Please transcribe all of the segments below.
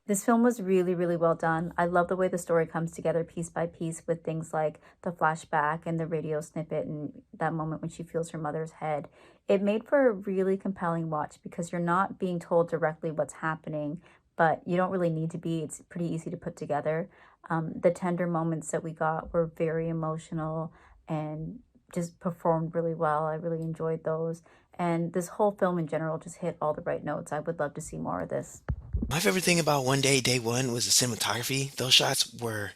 This film was really, really well done. I love the way the story comes together piece by piece with things like the flashback and the radio snippet and that moment when she feels her mother's head. It made for a really compelling watch because you're not being told directly what's happening, but you don't really need to be. It's pretty easy to put together. The tender moments that we got were very emotional and just performed really well. I really enjoyed those. And this whole film in general just hit all the right notes. I would love to see more of this. My favorite thing about One Day, Day One was the cinematography. Those shots were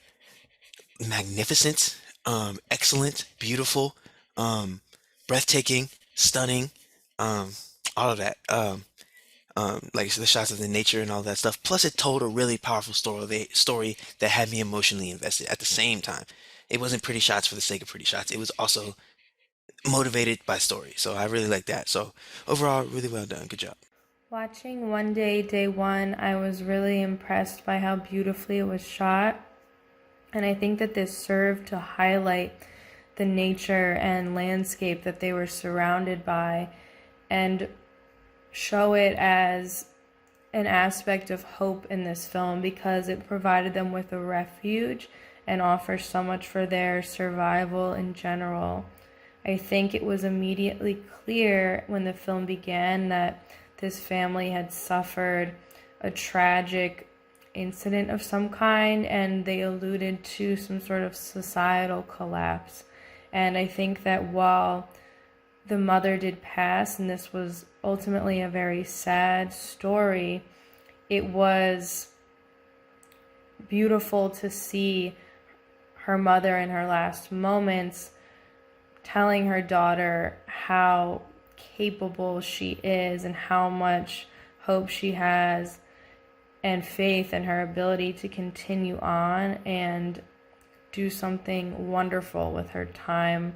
magnificent, excellent, beautiful, um, breathtaking, stunning, um, all of that. Like the shots of the nature and all that stuff. Plus, it told a really powerful story that had me emotionally invested at the same time. It wasn't pretty shots for the sake of pretty shots. It was also motivated by story. So I really like that. So overall, really well done. Good job. Watching One Day, Day One, I was really impressed by how beautifully it was shot. And I think that this served to highlight the nature and landscape that they were surrounded by and show it as an aspect of hope in this film because it provided them with a refuge and offers so much for their survival in general. I think it was immediately clear when the film began that this family had suffered a tragic incident of some kind, and they alluded to some sort of societal collapse. And I think that while the mother did pass, and this was ultimately a very sad story, it was beautiful to see her mother in her last moments telling her daughter how capable she is and how much hope she has and faith in her ability to continue on and do something wonderful with her time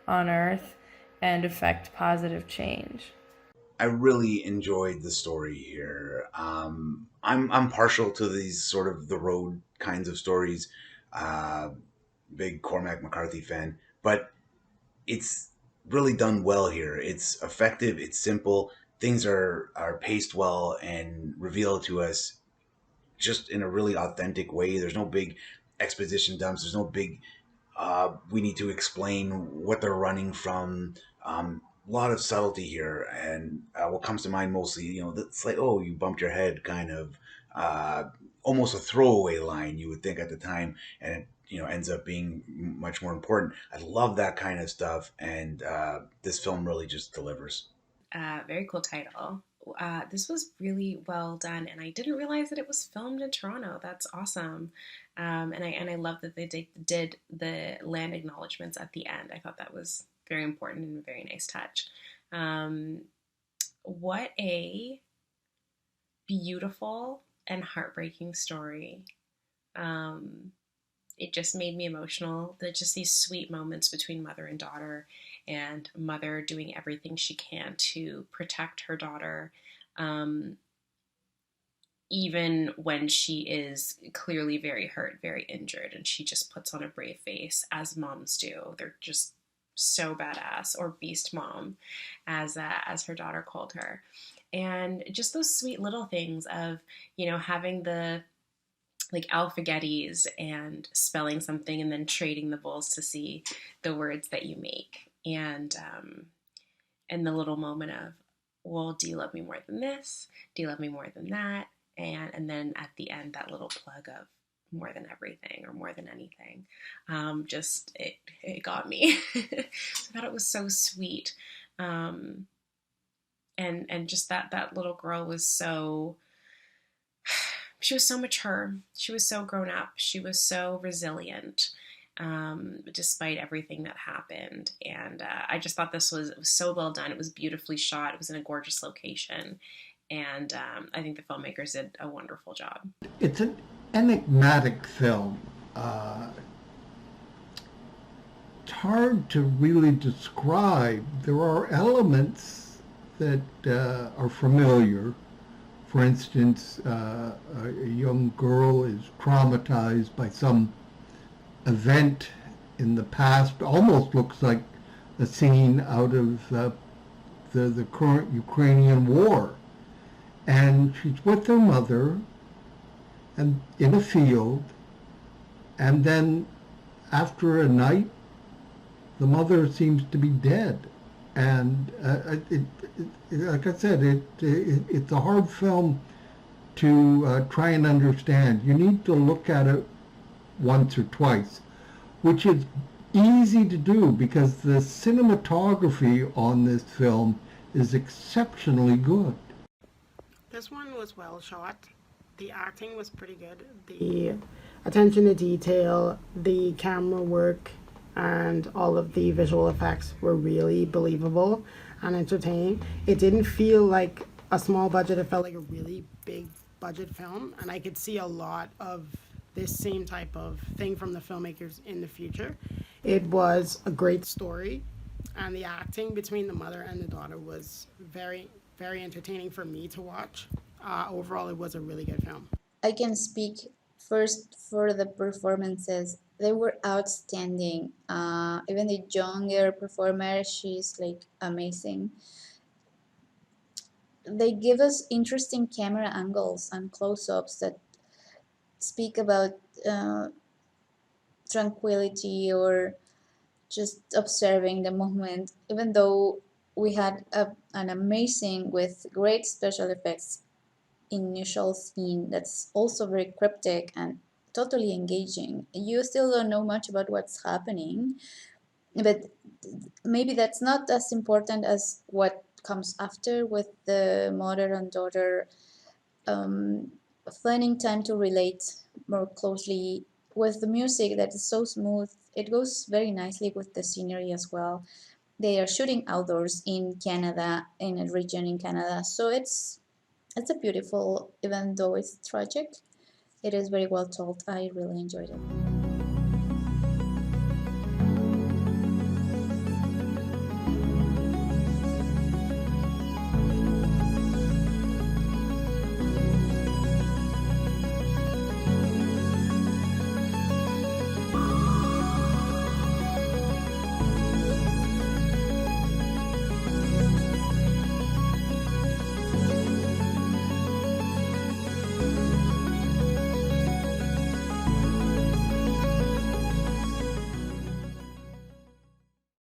on earth and affect positive change. I really enjoyed the story here. I'm partial to these sort of the road kinds of stories. Uh, Big Cormac McCarthy fan, but it's really done well here. It's effective. It's simple. Things are paced well and revealed to us just in a really authentic way. There's no big exposition dumps. There's no big we need to explain what they're running from. A lot of subtlety here, and what comes to mind mostly, it's like, oh, you bumped your head, kind of, almost a throwaway line you would think at the time, and it ends up being much more important. I love that kind of stuff, and this film really just delivers. Very cool title. This was really well done, and I didn't realize that it was filmed in Toronto. That's awesome, and I love that they did the land acknowledgments at the end. I thought that was very important and a very nice touch. Um, what a beautiful and heartbreaking story. Um, it just made me emotional. There's just these sweet moments between mother and daughter, and mother doing everything she can to protect her daughter, um, even when she is clearly very hurt, very injured, and she just puts on a brave face, as moms do. They're just so badass, or beast mom, as her daughter called her, and just those sweet little things of having the like alphagetties and spelling something and then trading the bowls to see the words that you make. And the little moment of, well, do you love me more than this? Do you love me more than that? And then at the end, that little plug of more than everything or more than anything. Just it got me. I thought it was so sweet. Um, and just that little girl was so, she was so mature. She was so grown up. She was so resilient, despite everything that happened. And I just thought it was so well done. It was beautifully shot. It was in a gorgeous location. And I think the filmmakers did a wonderful job. It's an enigmatic film. It's hard to really describe. There are elements that are familiar. For instance, a young girl is traumatized by some event in the past. Almost looks like a scene out of the current Ukrainian war. And she's with her mother, and in a field, and then after a night, the mother seems to be dead. And like I said, it's a hard film to try and understand. You need to look at it once or twice, which is easy to do because the cinematography on this film is exceptionally good. This one was well shot. The acting was pretty good. The attention to detail, the camera work, and all of the visual effects were really believable and entertaining. It didn't feel like a small budget, it felt like a really big budget film, and I could see a lot of this same type of thing from the filmmakers in the future. It was a great story, and the acting between the mother and the daughter was very, very entertaining for me to watch. Overall, it was a really good film. I can speak first for the performances. They were outstanding. Even the younger performer, she's like amazing. They give us interesting camera angles and close-ups that speak about tranquility or just observing the moment. Even though we had an amazing with great special effects initial scene that's also very cryptic and totally engaging. You still don't know much about what's happening, but maybe that's not as important as what comes after with the mother and daughter finding time to relate more closely with the music that is so smooth. It goes very nicely with the scenery as well. They are shooting outdoors in Canada, in a region in Canada, so it's a beautiful, even though it's tragic, it is very well told. I really enjoyed it.